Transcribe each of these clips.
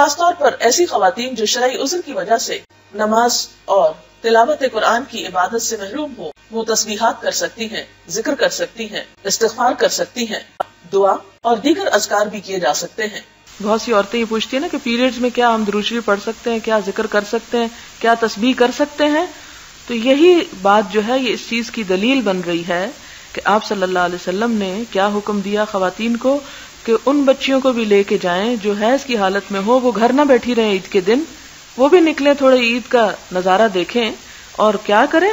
خاص طور پر ایسی خواتین جو شرعی عذر کی وجہ سے نماز اور تلاوت قرآن کی عبادت سے محروم ہو، وہ تسبیحات کر سکتی ہیں، ذکر کر سکتی ہیں، استغفار کر سکتی ہیں، دعا اور دیگر اذکار بھی کیے جا سکتے ہیں۔ بہت سی عورتیں یہ پوچھتی ہیں نا کہ پیریڈز میں کیا ہم درود شریف پڑھ سکتے ہیں، کیا ذکر کر سکتے ہیں، کیا تسبیح کر سکتے ہیں؟ تو یہی بات جو ہے یہ اس چیز کی دلیل بن رہی ہے کہ آپ صلی اللہ علیہ وسلم نے کیا حکم دیا خواتین کو کہ ان بچیوں کو بھی لے کے جائیں جو حیض کی حالت میں ہو، وہ گھر نہ بیٹھی رہیں عید کے دن، وہ بھی نکلیں، تھوڑے عید کا نظارہ دیکھیں اور کیا کریں،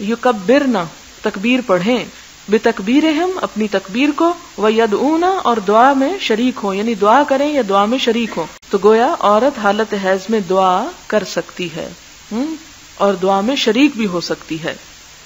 یکبرنا، تکبیر پڑھیں، بتکبیرہم، اپنی تکبیر کو، ویدعونا، اور دعا میں شریک ہوں، یعنی دعا کریں یا دعا میں شریک ہوں۔ تو گویا عورت حالت حیض میں دعا کر سکتی ہے اور دعا میں شریک بھی ہو سکتی ہے،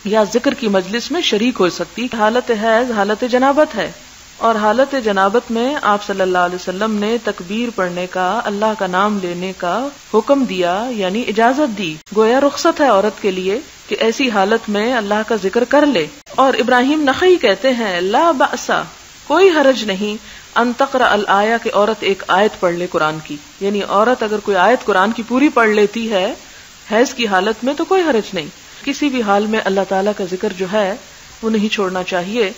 یا ذکر کی مجلس میں شریک ہو سکتی۔ حالت حیض حالت جنابت ہے، اور حالت جنابت میں آپ صلی اللہ علیہ وسلم نے تکبیر پڑھنے کا، اللہ کا نام لینے کا حکم دیا، یعنی اجازت دی۔ گویا رخصت ہے عورت کے لیے کہ ایسی حالت میں اللہ کا ذکر کر لے۔ اور ابراہیم نخعی کہتے ہیں لا بأسا، کوئی حرج نہیں، ان تقرأ الآیہ، کہ عورت ایک آیت پڑھ لے قرآن کی، یعنی عورت اگر کوئی آیت قرآن کی پوری پڑھ لیتی ہے حیض کی حالت میں تو کوئی حرج نہیں۔ کسی بھی حال میں اللہ تعالیٰ کا ذکر جو ہے وہ نہیں چھوڑنا چاہیے۔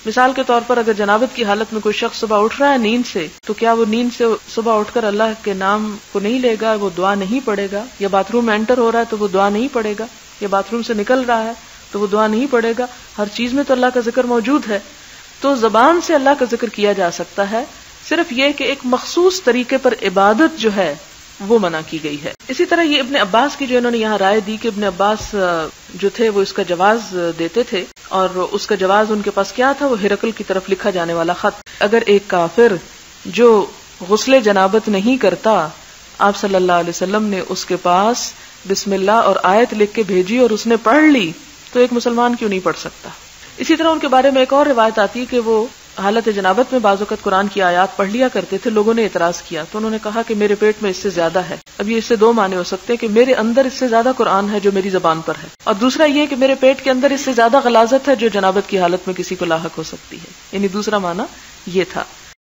مثال کے طور پر اگر جنابت کی حالت میں کوئی شخص صبح اٹھ رہا ہے نیند سے، تو کیا وہ نیند سے صبح اٹھ کر اللہ کے نام کو نہیں لے گا، وہ دعا نہیں پڑھے گا؟ یا باتھ روم میں انٹر ہو رہا ہے تو وہ دعا نہیں پڑھے گا؟ یا باتھ روم سے نکل رہا ہے تو وہ دعا نہیں پڑھے گا؟ ہر چیز میں تو اللہ کا ذکر موجود ہے۔ تو زبان سے اللہ کا ذکر کیا جا سکتا ہے، صرف یہ کہ ایک مخصوص طریقے پر عبادت جو ہے وہ منع کی گئی ہے۔ اسی طرح یہ ابن عباس کی جو انہوں نے یہاں رائے دی کہ ابن عباس جو تھے وہ اس کا جواز دیتے تھے، اور اس کا جواز ان کے پاس کیا تھا، وہ ہرقل کی طرف لکھا جانے والا خط۔ اگر ایک کافر جو غسل جنابت نہیں کرتا، آپ صلی اللہ علیہ وسلم نے اس کے پاس بسم اللہ اور آیت لکھ کے بھیجی اور اس نے پڑھ لی، تو ایک مسلمان کیوں نہیں پڑھ سکتا؟ اسی طرح ان کے بارے میں ایک اور روایت آتی ہے کہ وہ حالت جنابت میں بعض اوقات قرآن کی آیات پڑھ لیا کرتے تھے۔ لوگوں نے اعتراض کیا تو انہوں نے کہا کہ میرے پیٹ میں اس سے زیادہ ہے۔ اب یہ اس سے دو معنی ہو سکتے ہیں کہ میرے اندر اس سے زیادہ قرآن ہے جو میری زبان پر ہے، اور دوسرا یہ کہ میرے پیٹ کے اندر اس سے زیادہ غلاظت ہے جو جنابت کی حالت میں کسی کو لاحق ہو سکتی ہے، یعنی دوسرا معنی یہ تھا۔